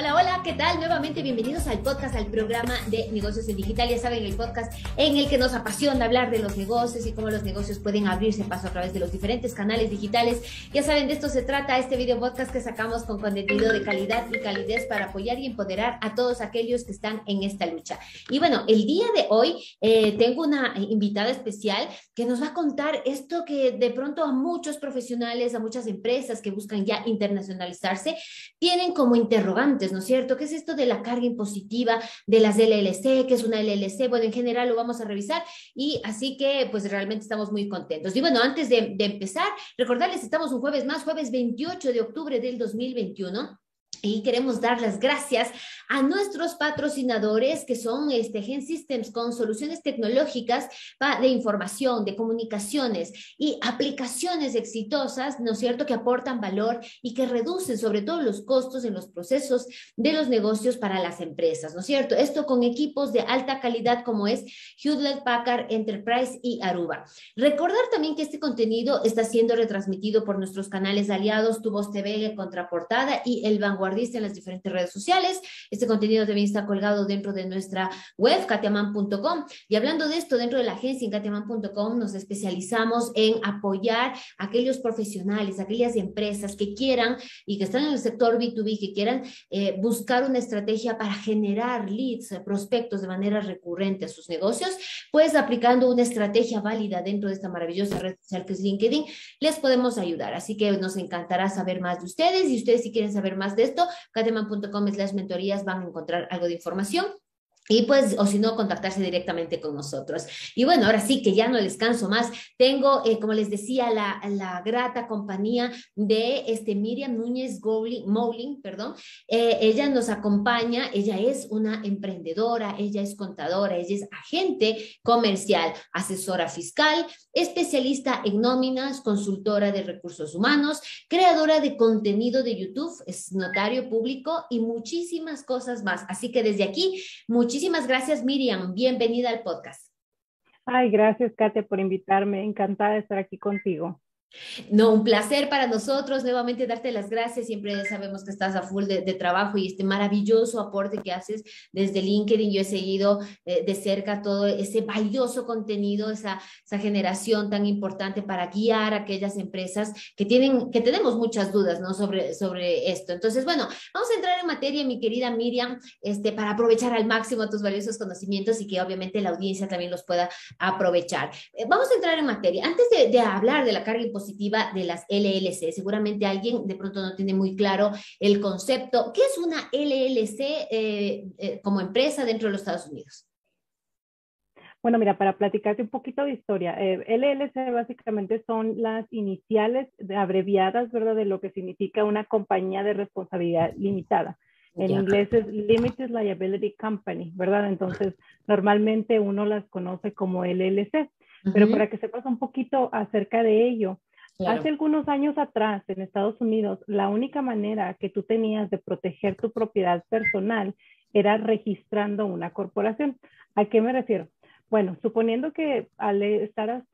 Hola, hola, ¿qué tal? Nuevamente bienvenidos al podcast, al programa de negocios en digital. Ya saben, el podcast en el que nos apasiona hablar de los negocios y cómo los negocios pueden abrirse paso a través de los diferentes canales digitales. Ya saben, de esto se trata este video podcast que sacamos con contenido de calidad y calidez para apoyar y empoderar a todos aquellos que están en esta lucha. Y bueno, el día de hoy tengo una invitada especial que nos va a contar esto que de pronto a muchos profesionales, a muchas empresas que buscan ya internacionalizarse, tienen como interrogantes, ¿no es cierto? ¿Qué es esto de la carga impositiva de las LLC? ¿Qué es una LLC? Bueno, en general lo vamos a revisar y así que pues realmente estamos muy contentos. Y bueno, antes de empezar, recordarles, estamos un jueves más, jueves 28 de octubre del 2021. Y queremos dar las gracias a nuestros patrocinadores que son Gen Systems con soluciones tecnológicas de información, de comunicaciones y aplicaciones exitosas, ¿no es cierto?, que aportan valor y que reducen sobre todo los costos en los procesos de los negocios para las empresas, ¿no es cierto? Esto con equipos de alta calidad como es Hewlett Packard Enterprise y Aruba. Recordar también que este contenido está siendo retransmitido por nuestros canales aliados, Tu Voz TV, Contraportada y El Vanguardista en las diferentes redes sociales. Este contenido también está colgado dentro de nuestra web, katiaman.com. Y hablando de esto, dentro de la agencia en katiaman.com nos especializamos en apoyar a aquellos profesionales, aquellas empresas que quieran y que están en el sector B2B, que quieran buscar una estrategia para generar leads, prospectos de manera recurrente a sus negocios, pues aplicando una estrategia válida dentro de esta maravillosa red social que es LinkedIn, les podemos ayudar. Así que nos encantará saber más de ustedes y ustedes si quieren saber más de esto, katiaman.com/mentorías van a encontrar algo de información. Y pues, o si no, contactarse directamente con nosotros. Y bueno, ahora sí que ya no les canso más. Tengo, como les decía, la grata compañía de Miriam Núñez Mouling, perdón. Ella nos acompaña, ella es una emprendedora, ella es contadora, ella es agente comercial, asesora fiscal, especialista en nóminas, consultora de recursos humanos, creadora de contenido de YouTube, es notario público y muchísimas cosas más. Así que desde aquí, muchísimas gracias, Miriam. Bienvenida al podcast. Ay, gracias, Katia, por invitarme. Encantada de estar aquí contigo. No, un placer para nosotros nuevamente darte las gracias. Siempre sabemos que estás a full de trabajo y este maravilloso aporte que haces desde LinkedIn. Yo he seguido de cerca todo ese valioso contenido, esa generación tan importante para guiar a aquellas empresas que tenemos muchas dudas, ¿no?, sobre esto. Entonces, bueno, vamos a entrar en materia, mi querida Miriam, para aprovechar al máximo tus valiosos conocimientos y que obviamente la audiencia también los pueda aprovechar. Vamos a entrar en materia. Antes de hablar de la carga impositiva de las LLC, seguramente alguien de pronto no tiene muy claro el concepto. ¿Qué es una LLC como empresa dentro de los Estados Unidos? Bueno, mira, para platicarte un poquito de historia, LLC básicamente son las iniciales abreviadas, ¿verdad?, de lo que significa una compañía de responsabilidad limitada. En Ya. inglés es Limited Liability Company, ¿verdad? Entonces, normalmente uno las conoce como LLC. Pero Ujú. para que sepas un poquito acerca de ello, Claro. hace algunos años atrás en Estados Unidos, la única manera que tú tenías de proteger tu propiedad personal era registrando una corporación. ¿A qué me refiero? Bueno, suponiendo que al estar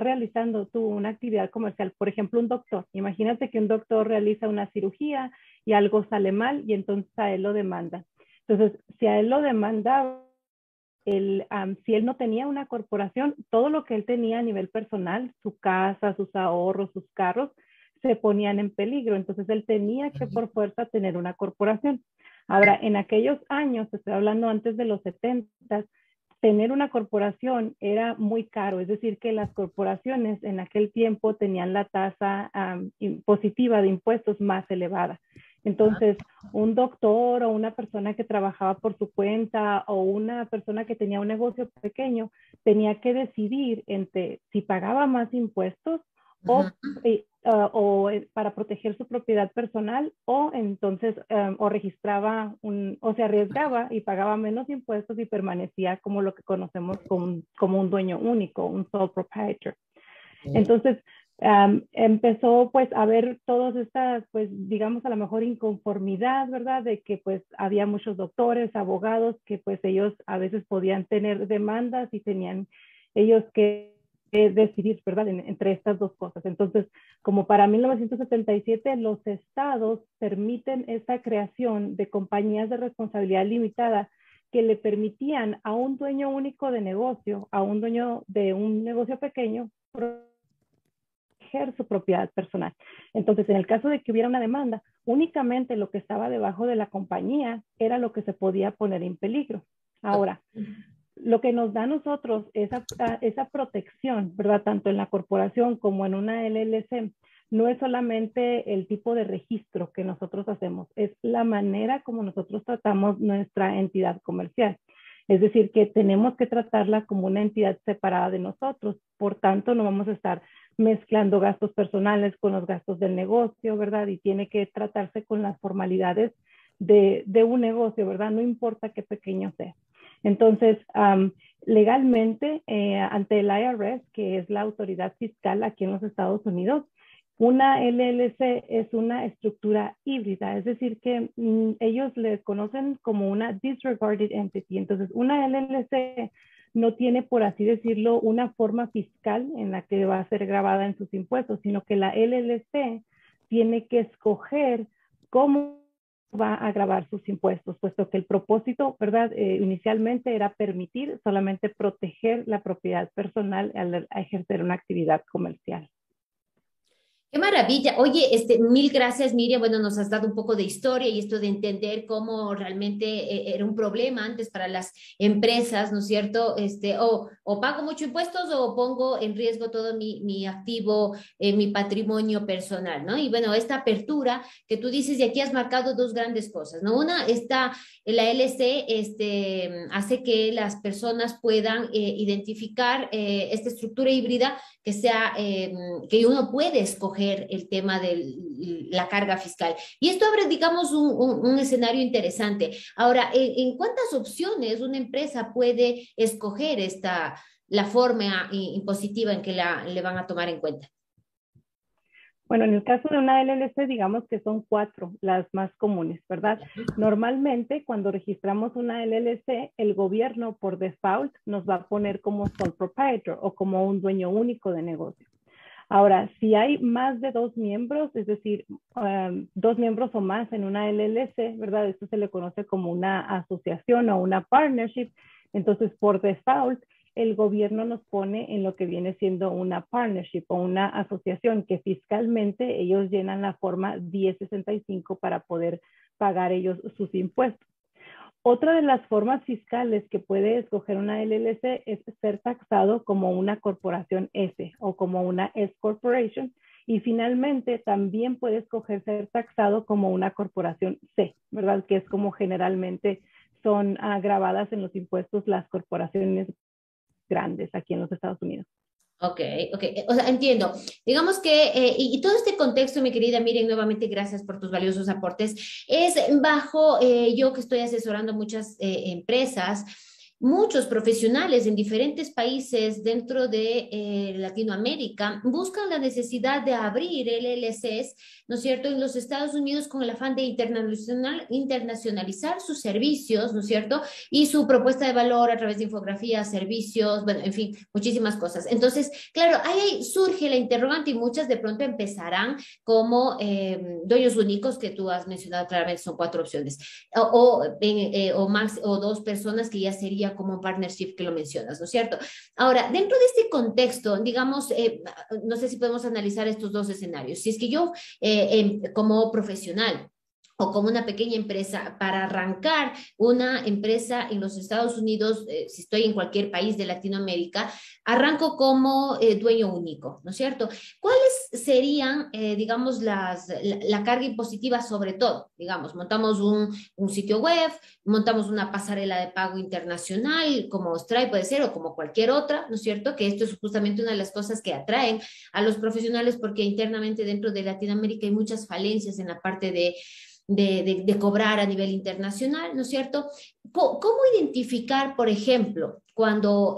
realizando tú una actividad comercial, por ejemplo, un doctor, imagínate que un doctor realiza una cirugía y algo sale mal y entonces a él lo demanda. Entonces, si a él lo demanda, si él no tenía una corporación, todo lo que él tenía a nivel personal, su casa, sus ahorros, sus carros, se ponían en peligro. Entonces él tenía que por fuerza tener una corporación. Ahora, en aquellos años, estoy hablando antes de los 70, tener una corporación era muy caro, es decir, que las corporaciones en aquel tiempo tenían la tasa impositiva de impuestos más elevada. Entonces, un doctor o una persona que trabajaba por su cuenta o una persona que tenía un negocio pequeño tenía que decidir entre si pagaba más impuestos Ujú. o para proteger su propiedad personal o entonces o registraba o se arriesgaba y pagaba menos impuestos y permanecía como lo que conocemos como un dueño único, un sole proprietor. Entonces, empezó pues a haber todas estas, pues digamos a lo mejor inconformidad, ¿verdad? De que pues había muchos doctores, abogados que pues ellos a veces podían tener demandas y tenían ellos que decidir, ¿verdad?, entre estas dos cosas. Entonces, como para 1977, los estados permiten esa creación de compañías de responsabilidad limitada que le permitían a un dueño único de negocio, a un dueño de un negocio pequeño, proteger su propiedad personal. Entonces, en el caso de que hubiera una demanda, únicamente lo que estaba debajo de la compañía era lo que se podía poner en peligro. Ahora, lo que nos da a nosotros esa protección, ¿verdad? Tanto en la corporación como en una LLC, no es solamente el tipo de registro que nosotros hacemos, es la manera como nosotros tratamos nuestra entidad comercial. Es decir, que tenemos que tratarla como una entidad separada de nosotros. Por tanto, no vamos a estar mezclando gastos personales con los gastos del negocio, ¿verdad? Y tiene que tratarse con las formalidades de un negocio, ¿verdad? No importa qué pequeño sea. Entonces, legalmente, ante el IRS, que es la autoridad fiscal aquí en los Estados Unidos, una LLC es una estructura híbrida, es decir, que ellos le conocen como una disregarded entity. Entonces, una LLC no tiene, por así decirlo, una forma fiscal en la que va a ser grabada en sus impuestos, sino que la LLC tiene que escoger cómo va a grabar sus impuestos, puesto que el propósito, ¿verdad? Inicialmente era permitir solamente proteger la propiedad personal al ejercer una actividad comercial. Qué maravilla. Oye, mil gracias, Miriam. Bueno, nos has dado un poco de historia y esto de entender cómo realmente era un problema antes para las empresas, ¿no es cierto? O pago mucho impuestos o pongo en riesgo todo mi activo, mi patrimonio personal, ¿no? Y bueno, esta apertura que tú dices, y aquí has marcado dos grandes cosas, ¿no? Una, la LC hace que las personas puedan identificar esta estructura híbrida que sea, que uno puede escoger el tema de la carga fiscal. Y esto abre, digamos, un escenario interesante. Ahora, ¿en cuántas opciones una empresa puede escoger la forma impositiva en que le van a tomar en cuenta? Bueno, en el caso de una LLC, digamos que son 4 las más comunes, ¿verdad? Normalmente, cuando registramos una LLC, el gobierno por default nos va a poner como sole proprietor o como un dueño único de negocio. Ahora, si hay más de 2 miembros, es decir, 2 miembros o más en una LLC, ¿verdad? Esto se le conoce como una asociación o una partnership. Entonces, por default, el gobierno nos pone en lo que viene siendo una partnership o una asociación que fiscalmente ellos llenan la forma 1065 para poder pagar ellos sus impuestos. Otra de las formas fiscales que puede escoger una LLC es ser taxado como una corporación S o como una S Corporation. Y finalmente también puede escoger ser taxado como una corporación C, ¿verdad? Que es como generalmente son grabadas en los impuestos las corporaciones grandes aquí en los Estados Unidos. Ok, ok, o sea, entiendo. Digamos que, y todo este contexto, mi querida Miriam, nuevamente gracias por tus valiosos aportes, es bajo, yo que estoy asesorando muchas empresas, muchos profesionales en diferentes países dentro de Latinoamérica buscan la necesidad de abrir LLCs, ¿no es cierto?, en los Estados Unidos con el afán de internacionalizar sus servicios, ¿no es cierto?, y su propuesta de valor a través de infografías, servicios, bueno, en fin, muchísimas cosas. Entonces, claro, ahí surge la interrogante y muchas de pronto empezarán como dueños únicos, que tú has mencionado claramente, son 4 opciones, o más, o 2 personas que ya sería como un partnership que lo mencionas, ¿no es cierto? Ahora, dentro de este contexto, digamos, no sé si podemos analizar estos 2 escenarios. Si es que yo, como profesional, o como una pequeña empresa, para arrancar una empresa en los Estados Unidos, si estoy en cualquier país de Latinoamérica, arranco como dueño único, ¿no es cierto? ¿Cuáles serían, digamos, la carga impositiva sobre todo? Digamos, montamos un sitio web, montamos una pasarela de pago internacional, como Stripe puede ser, o como cualquier otra, ¿no es cierto? Que esto es justamente una de las cosas que atraen a los profesionales, porque internamente dentro de Latinoamérica hay muchas falencias en la parte de cobrar a nivel internacional, ¿no es cierto? ¿Cómo identificar, por ejemplo, cuando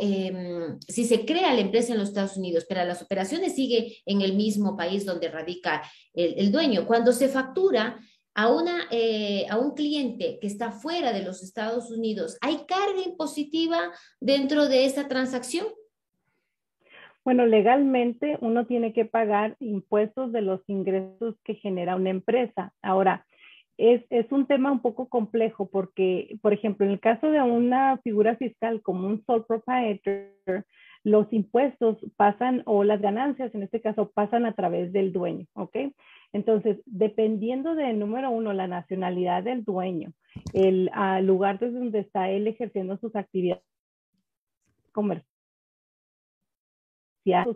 si se crea la empresa en los Estados Unidos, pero las operaciones siguen en el mismo país donde radica el dueño, cuando se factura a un cliente que está fuera de los Estados Unidos, ¿hay carga impositiva dentro de esta transacción? Bueno, legalmente uno tiene que pagar impuestos de los ingresos que genera una empresa. Ahora, es un tema un poco complejo porque, por ejemplo, en el caso de una figura fiscal como un sole proprietor, los impuestos pasan, o las ganancias en este caso, pasan a través del dueño, ¿ok? Entonces, dependiendo de, número uno, la nacionalidad del dueño, el lugar desde donde está él ejerciendo sus actividades comerciales,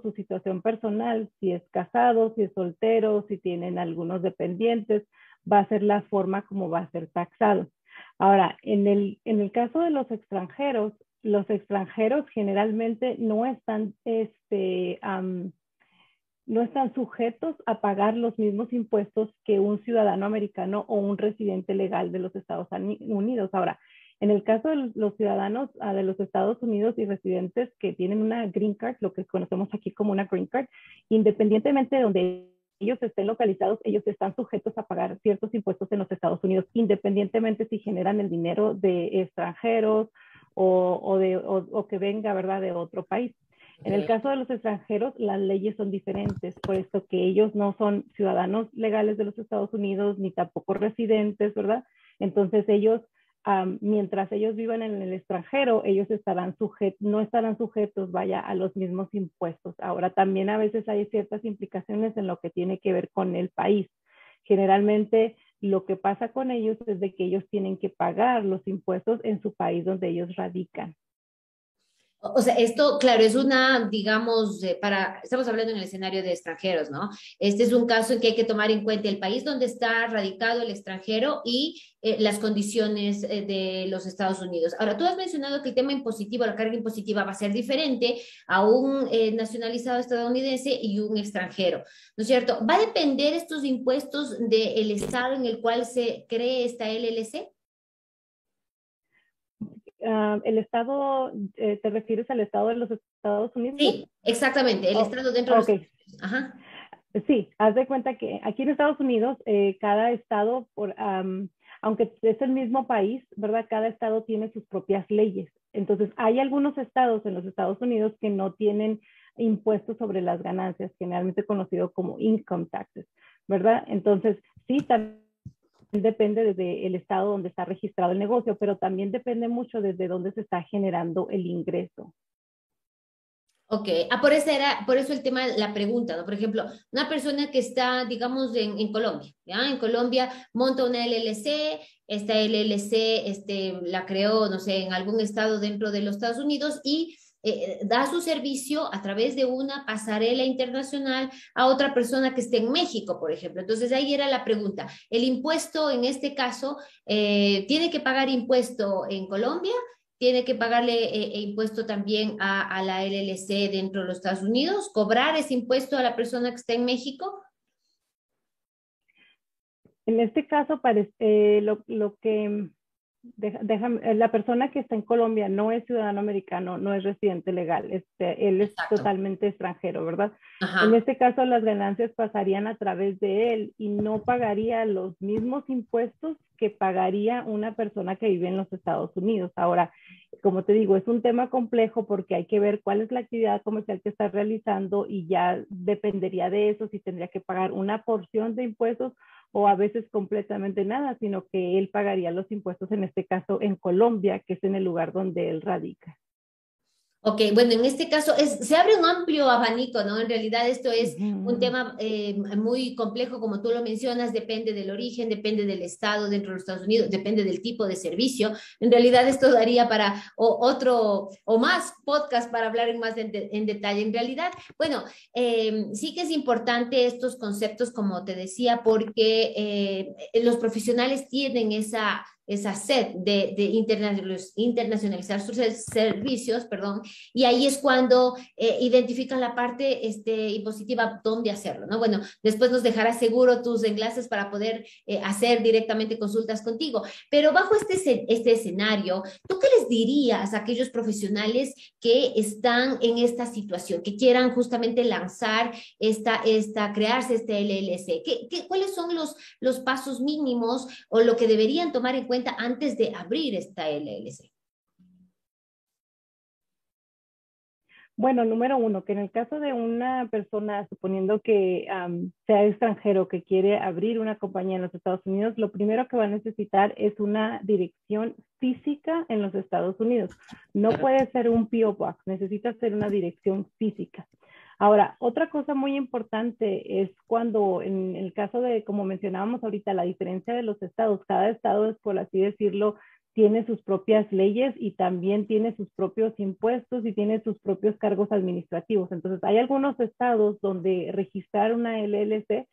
su situación personal, si es casado, si es soltero, si tienen algunos dependientes, va a ser la forma como va a ser taxado. Ahora, en el caso de los extranjeros generalmente no están sujetos a pagar los mismos impuestos que un ciudadano americano o un residente legal de los Estados Unidos. Ahora, en el caso de los ciudadanos de los Estados Unidos y residentes que tienen una green card, lo que conocemos aquí como una green card, independientemente de donde ellos estén localizados, ellos están sujetos a pagar ciertos impuestos en los Estados Unidos, independientemente si generan el dinero de extranjeros o que venga, ¿verdad?, de otro país. En el caso de los extranjeros, las leyes son diferentes, por esto que ellos no son ciudadanos legales de los Estados Unidos, ni tampoco residentes, ¿verdad? Entonces ellos, mientras ellos vivan en el extranjero, ellos no estarán sujetos, vaya, a los mismos impuestos. Ahora, también a veces hay ciertas implicaciones en lo que tiene que ver con el país. Generalmente, lo que pasa con ellos es de que ellos tienen que pagar los impuestos en su país donde ellos radican. O sea, esto, claro, es una, digamos, estamos hablando en el escenario de extranjeros, ¿no? Este es un caso en que hay que tomar en cuenta el país donde está radicado el extranjero y las condiciones de los Estados Unidos. Ahora, tú has mencionado que el tema impositivo, la carga impositiva va a ser diferente a un nacionalizado estadounidense y un extranjero, ¿no es cierto? ¿Va a depender estos impuestos del estado en el cual se cree esta LLC? El estado, ¿te refieres al estado de los Estados Unidos? Sí, exactamente, el estado dentro de los okay. Estados Unidos. Ajá. Sí, haz de cuenta que aquí en Estados Unidos, cada estado, aunque es el mismo país, ¿verdad? Cada estado tiene sus propias leyes. Entonces, hay algunos estados en los Estados Unidos que no tienen impuestos sobre las ganancias, generalmente conocido como income taxes, ¿verdad? Entonces, sí, también depende desde el estado donde está registrado el negocio, pero también depende mucho desde dónde se está generando el ingreso. Ok, por eso el tema, la pregunta, ¿no? Por ejemplo, una persona que está, digamos, en Colombia, ¿ya? En Colombia monta una LLC, esta LLC la creó, no sé, en algún estado dentro de los Estados Unidos y da su servicio a través de una pasarela internacional a otra persona que esté en México, por ejemplo. Entonces ahí era la pregunta, ¿el impuesto en este caso tiene que pagar impuesto en Colombia? ¿Tiene que pagarle impuesto también a la LLC dentro de los Estados Unidos? ¿Cobrar ese impuesto a la persona que está en México? En este caso, la persona que está en Colombia no es ciudadano americano, no es residente legal, él es Exacto. totalmente extranjero, ¿verdad? En Ajá. este caso, las ganancias pasarían a través de él y no pagaría los mismos impuestos que pagaría una persona que vive en los Estados Unidos. Ahora, como te digo, es un tema complejo porque hay que ver cuál es la actividad comercial que está realizando y ya dependería de eso si tendría que pagar una porción de impuestos o a veces completamente nada, sino que él pagaría los impuestos, en este caso en Colombia, que es en el lugar donde él radica. Ok, bueno, en este caso se abre un amplio abanico, ¿no? En realidad esto es un Ujú. tema muy complejo, como tú lo mencionas, depende del origen, depende del estado dentro de los Estados Unidos, depende del tipo de servicio. En realidad esto daría para otro o más podcast para hablar en detalle. En realidad, bueno, sí que es importante estos conceptos, como te decía, porque los profesionales tienen esa sed de internacionalizar sus servicios, perdón, y ahí es cuando identifican la parte impositiva, dónde hacerlo, ¿no? Bueno, después nos dejarás seguro tus enlaces para poder hacer directamente consultas contigo, pero bajo este escenario, ¿tú qué les dirías a aquellos profesionales que están en esta situación, que quieran justamente lanzar crearse este LLC? ¿Cuáles son los pasos mínimos o lo que deberían tomar en cuenta antes de abrir esta LLC? Bueno, número uno, que en el caso de una persona, suponiendo que sea extranjero, que quiere abrir una compañía en los Estados Unidos, lo primero que va a necesitar es una dirección física en los Estados Unidos. No puede ser un P.O. Box, necesita ser una dirección física. Ahora, otra cosa muy importante es cuando, en el caso de, como mencionábamos ahorita, la diferencia de los estados, cada estado es, por así decirlo, tiene sus propias leyes y también tiene sus propios impuestos y tiene sus propios cargos administrativos. Entonces, hay algunos estados donde registrar una LLC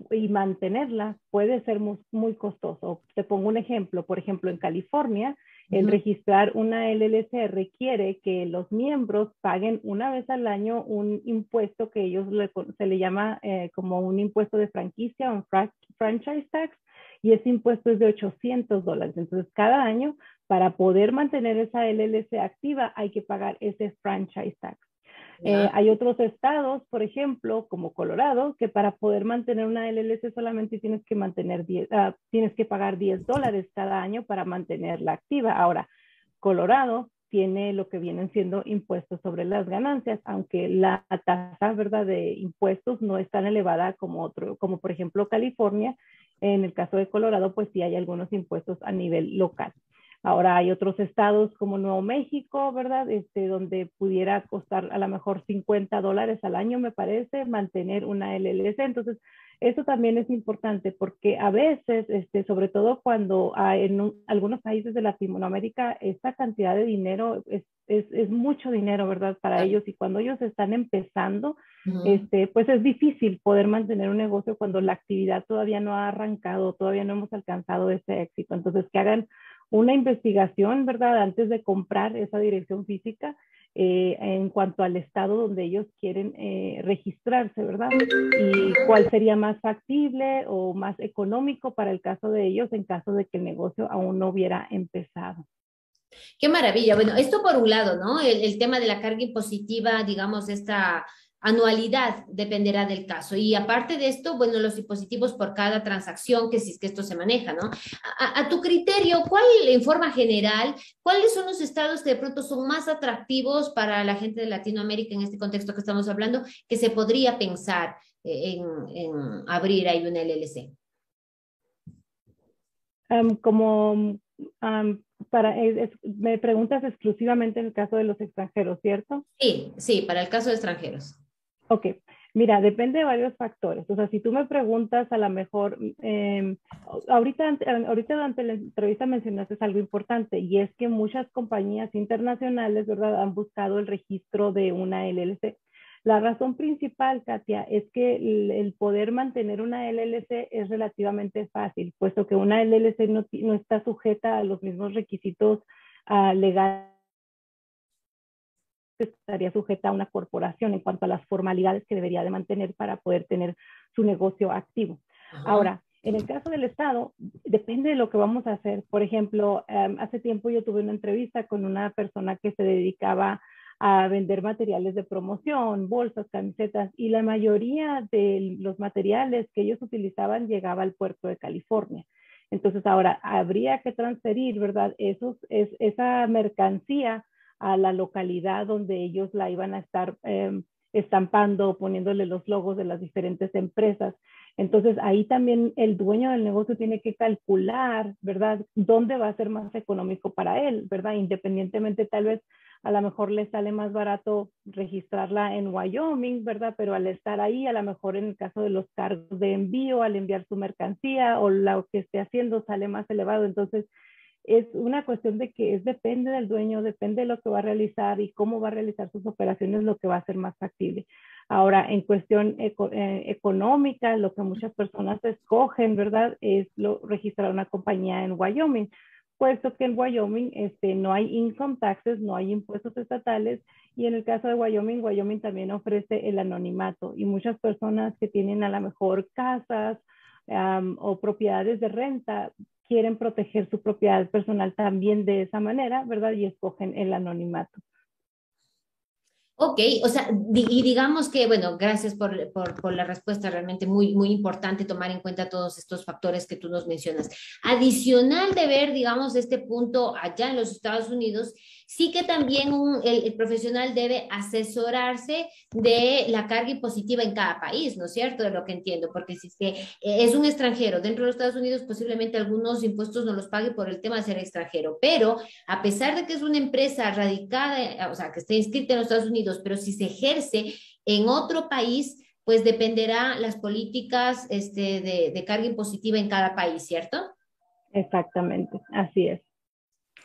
y mantenerla puede ser muy costoso. Te pongo un ejemplo. Por ejemplo, en California, el registrar una LLC requiere que los miembros paguen una vez al año un impuesto que se le llama como un impuesto de franquicia, un franchise tax, y ese impuesto es de $800. Entonces, cada año, para poder mantener esa LLC activa, hay que pagar ese franchise tax. Hay otros estados, por ejemplo, como Colorado, que para poder mantener una LLC solamente tienes que pagar $10 cada año para mantenerla activa. Ahora, Colorado tiene lo que vienen siendo impuestos sobre las ganancias, aunque la tasa, ¿verdad?, de impuestos no es tan elevada como por ejemplo California. En el caso de Colorado, pues sí hay algunos impuestos a nivel local. Ahora hay otros estados como Nuevo México, ¿verdad? Donde pudiera costar a lo mejor $50 al año, me parece, mantener una LLC. Entonces, eso también es importante porque a veces, sobre todo cuando en algunos países de Latinoamérica, esta cantidad de dinero es mucho dinero, ¿verdad? Para ellos. Y cuando ellos están empezando, pues es difícil poder mantener un negocio cuando la actividad todavía no ha arrancado, todavía no hemos alcanzado ese éxito. Entonces, que hagan una investigación, ¿verdad? Antes de comprar esa dirección física en cuanto al estado donde ellos quieren registrarse, ¿verdad? Y cuál sería más factible o más económico para el caso de ellos en caso de que el negocio aún no hubiera empezado. Qué maravilla. Bueno, esto por un lado, ¿no? El tema de la carga impositiva, digamos, esta anualidad dependerá del caso. Y aparte de esto, bueno, los impositivos por cada transacción, que si es que esto se maneja, ¿no? A tu criterio, ¿cuál, en forma general, cuáles son los estados que de pronto son más atractivos para la gente de Latinoamérica en este contexto que estamos hablando, que se podría pensar en abrir ahí una LLC? Me preguntas exclusivamente en el caso de los extranjeros, ¿cierto? Sí, sí, para el caso de extranjeros. Ok, mira, depende de varios factores. O sea, si tú me preguntas, a lo mejor, ahorita durante la entrevista mencionaste algo importante y es que muchas compañías internacionales, ¿verdad?, han buscado el registro de una LLC. La razón principal, Katia, es que el poder mantener una LLC es relativamente fácil, puesto que una LLC no está sujeta a los mismos requisitos legales que estaría sujeta a una corporación en cuanto a las formalidades que debería de mantener para poder tener su negocio activo. Ahora, en el caso del Estado, depende de lo que vamos a hacer. Por ejemplo, hace tiempo yo tuve una entrevista con una persona que se dedicaba a vender materiales de promoción, bolsas, camisetas, y la mayoría de los materiales que ellos utilizaban llegaba al puerto de California. Entonces ahora habría que transferir, ¿verdad? Esa mercancía a la localidad donde ellos la iban a estar estampando, poniéndole los logos de las diferentes empresas. Entonces ahí también el dueño del negocio tiene que calcular, ¿verdad?, dónde va a ser más económico para él, ¿verdad? Independientemente, tal vez a lo mejor le sale más barato registrarla en Wyoming, ¿verdad? Pero al estar ahí, a lo mejor en el caso de los cargos de envío, al enviar su mercancía o lo que esté haciendo sale más elevado. Entonces, es una cuestión de que depende del dueño, depende de lo que va a realizar y cómo va a realizar sus operaciones, lo que va a ser más factible. Ahora, en cuestión económica, lo que muchas personas escogen, ¿verdad?, es registrar una compañía en Wyoming, puesto que en Wyoming no hay income taxes, no hay impuestos estatales, y en el caso de Wyoming, Wyoming también ofrece el anonimato, y muchas personas que tienen a lo mejor casas o propiedades de renta quieren proteger su propiedad personal también de esa manera, ¿verdad? Y escogen el anonimato. Ok, o sea, y digamos que, bueno, gracias por la respuesta, realmente muy, muy importante tomar en cuenta todos estos factores que tú nos mencionas. Adicional de ver, digamos, este punto allá en los Estados Unidos, sí que también el profesional debe asesorarse de la carga impositiva en cada país, ¿no es cierto? De lo que entiendo, porque si es que es un extranjero dentro de los Estados Unidos, posiblemente algunos impuestos no los pague por el tema de ser extranjero, pero a pesar de que es una empresa radicada, o sea, que está inscrita en los Estados Unidos, pero si se ejerce en otro país, pues dependerá las políticas de carga impositiva en cada país, ¿cierto? Exactamente, así es.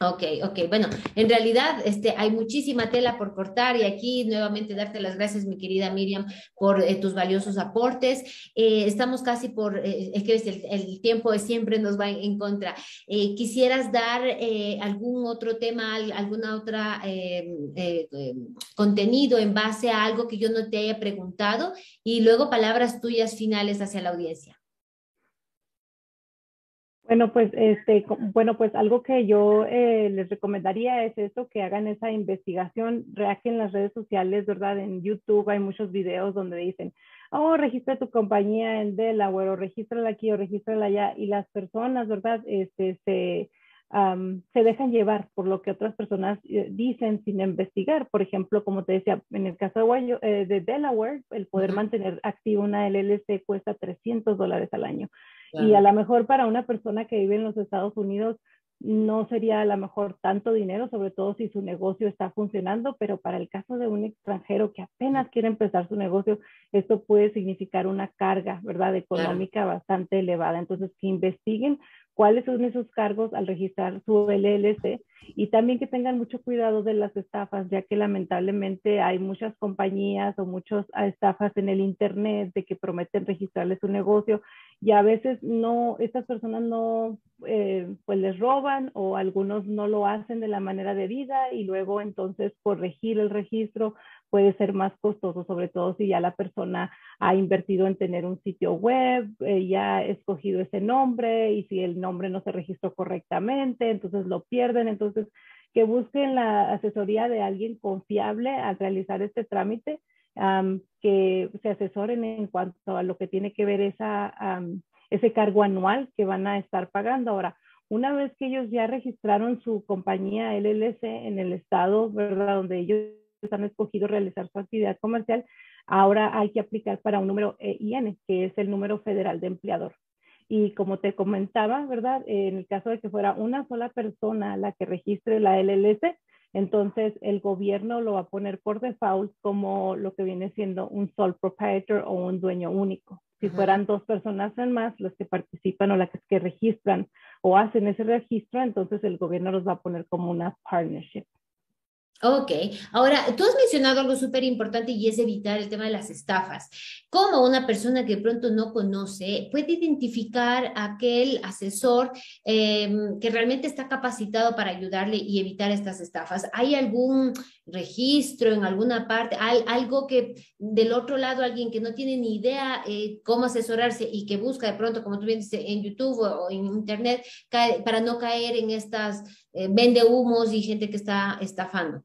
Ok, ok. Bueno, en realidad hay muchísima tela por cortar y aquí nuevamente darte las gracias, mi querida Miriam, por tus valiosos aportes. Estamos casi es que el tiempo de siempre nos va en contra. ¿Quisieras dar algún otro tema, alguna otra contenido en base a algo que yo no te haya preguntado? Y luego palabras tuyas finales hacia la audiencia. Bueno, pues, bueno, pues algo que yo les recomendaría es eso, que hagan esa investigación, que en las redes sociales, ¿verdad? En YouTube hay muchos videos donde dicen, oh, registra tu compañía en Delaware, o regístrala aquí, o regístrala allá, y las personas, ¿verdad? Se dejan llevar por lo que otras personas dicen sin investigar. Por ejemplo, como te decía, en el caso de Delaware, el poder Ujú, mantener activa una LLC cuesta $300 al año. Y a claro. lo mejor para una persona que vive en los Estados Unidos no sería a lo mejor tanto dinero, sobre todo si su negocio está funcionando, pero para el caso de un extranjero que apenas quiere empezar su negocio, esto puede significar una carga, ¿verdad?, Claro. económica bastante elevada. Entonces, que investiguen cuáles son esos cargos al registrar su LLC y también que tengan mucho cuidado de las estafas, ya que lamentablemente hay muchas compañías o muchas estafas en el Internet de que prometen registrarles su negocio y a veces no, estas personas no, pues les roban o algunos no lo hacen de la manera debida y luego entonces corregir el registro puede ser más costoso, sobre todo si ya la persona ha invertido en tener un sitio web, ya ha escogido ese nombre y si el nombre no se registró correctamente, entonces lo pierden. Entonces, que busquen la asesoría de alguien confiable al realizar este trámite, que se asesoren en cuanto a lo que tiene que ver ese cargo anual que van a estar pagando. Ahora, una vez que ellos ya registraron su compañía LLC en el estado, ¿verdad?, donde ellos han escogido realizar su actividad comercial, ahora hay que aplicar para un número EIN, que es el número federal de empleador. Y como te comentaba, ¿verdad? En el caso de que fuera una sola persona la que registre la LLC, entonces el gobierno lo va a poner por default como lo que viene siendo un sole proprietor o un dueño único. Si Ujú. fueran dos personas en más las que participan o las que registran o hacen ese registro, entonces el gobierno los va a poner como una partnership. Ok, ahora tú has mencionado algo súper importante y es evitar el tema de las estafas. ¿Cómo una persona que de pronto no conoce puede identificar a aquel asesor que realmente está capacitado para ayudarle y evitar estas estafas? ¿Hay algún registro en alguna parte, algo que del otro lado alguien que no tiene ni idea cómo asesorarse y que busca de pronto, como tú bien dices, en YouTube o en Internet para no caer en estas vende humos y gente que está estafando?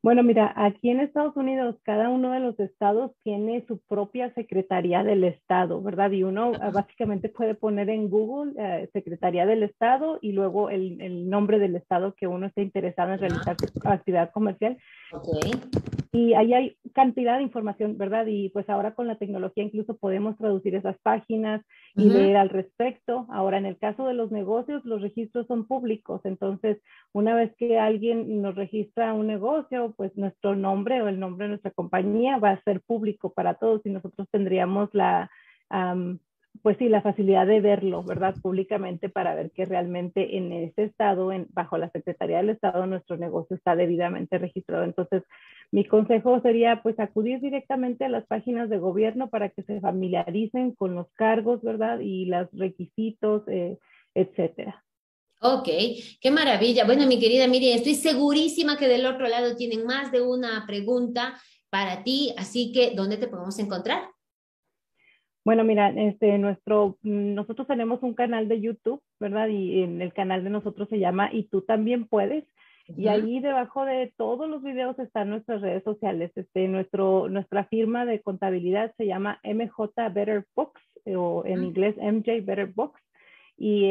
Bueno, mira, aquí en Estados Unidos, cada uno de los estados tiene su propia Secretaría del Estado, ¿verdad? Y uno básicamente puede poner en Google Secretaría del Estado y luego el nombre del estado que uno esté interesado en Ya, realizar su actividad comercial. ok. Y ahí hay cantidad de información, ¿verdad? Y pues ahora con la tecnología incluso podemos traducir esas páginas y Ujú. leer al respecto. Ahora, en el caso de los negocios, los registros son públicos. Entonces, una vez que alguien nos registra un negocio, pues nuestro nombre o el nombre de nuestra compañía va a ser público para todos y nosotros tendríamos um, pues sí, la facilidad de verlo, ¿verdad? Públicamente para ver que realmente en ese estado, bajo la Secretaría del Estado, nuestro negocio está debidamente registrado. Entonces, mi consejo sería pues acudir directamente a las páginas de gobierno para que se familiaricen con los cargos, ¿verdad? Y los requisitos, etcétera. Ok, qué maravilla. Bueno, mi querida Miriam, estoy segurísima que del otro lado tienen más de una pregunta para ti, así que ¿dónde te podemos encontrar? Bueno, mira, nosotros tenemos un canal de YouTube, ¿verdad? Y en el canal de nosotros se llama Y tú también puedes. Y ahí debajo de todos los videos están nuestras redes sociales. Nuestra firma de contabilidad se llama MJ Better Books, o en inglés MJ Better Books. Y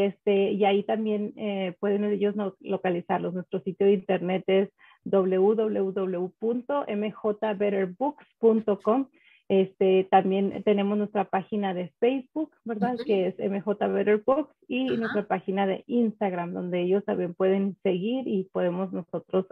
ahí también pueden ellos localizarlos. Nuestro sitio de internet es www.mjbetterbooks.com. También tenemos nuestra página de Facebook, ¿verdad? Que es MJ Better Books, y nuestra página de Instagram, donde ellos también pueden seguir y podemos nosotros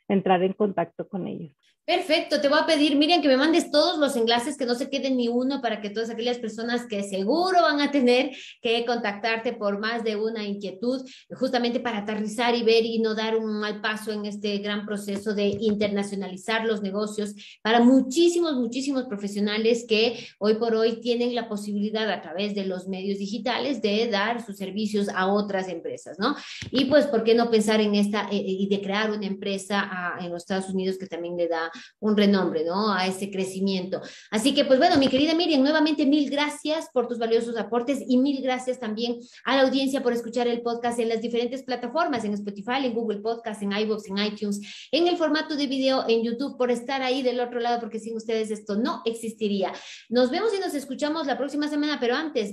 entrar en contacto con ellos. Perfecto, te voy a pedir, Miriam, que me mandes todos los enlaces, que no se quede ni uno, para que todas aquellas personas que seguro van a tener que contactarte por más de una inquietud, justamente para aterrizar y ver y no dar un mal paso en este gran proceso de internacionalizar los negocios para muchísimos, muchísimos profesionales que hoy por hoy tienen la posibilidad a través de los medios digitales de dar sus servicios a otras empresas, ¿no? Y pues, ¿por qué no pensar en esta y de crear una empresa en los Estados Unidos que también le da un renombre, ¿no? A ese crecimiento. Así que, pues bueno, mi querida Miriam, nuevamente mil gracias por tus valiosos aportes y mil gracias también a la audiencia por escuchar el podcast en las diferentes plataformas, en Spotify, en Google Podcast, en iVoox, en iTunes, en el formato de video, en YouTube, por estar ahí del otro lado, porque sin ustedes esto no existiría. Nos vemos y nos escuchamos la próxima semana, pero antes,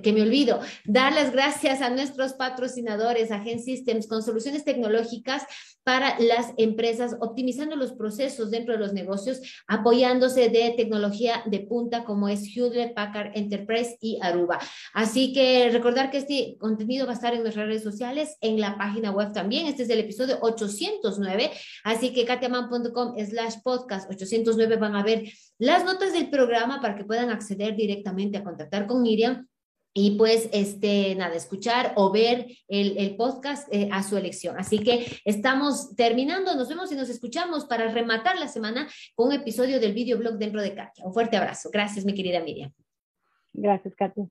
que me olvido, dar las gracias a nuestros patrocinadores, a Gen Systems, con soluciones tecnológicas para las empresas, optimizando los procesos dentro de los negocios, apoyándose de tecnología de punta como es Hewlett Packard Enterprise y Aruba. Así que recordar que este contenido va a estar en nuestras redes sociales, en la página web también. Este es el episodio 809, así que katiaman.com/podcast 809 van a ver las notas del programa para que puedan acceder directamente a contactar con Miriam. Y pues, nada, escuchar o ver el podcast a su elección. Así que estamos terminando, nos vemos y nos escuchamos para rematar la semana con un episodio del videoblog dentro de Katia. Un fuerte abrazo. Gracias, mi querida Miriam. Gracias, Katia.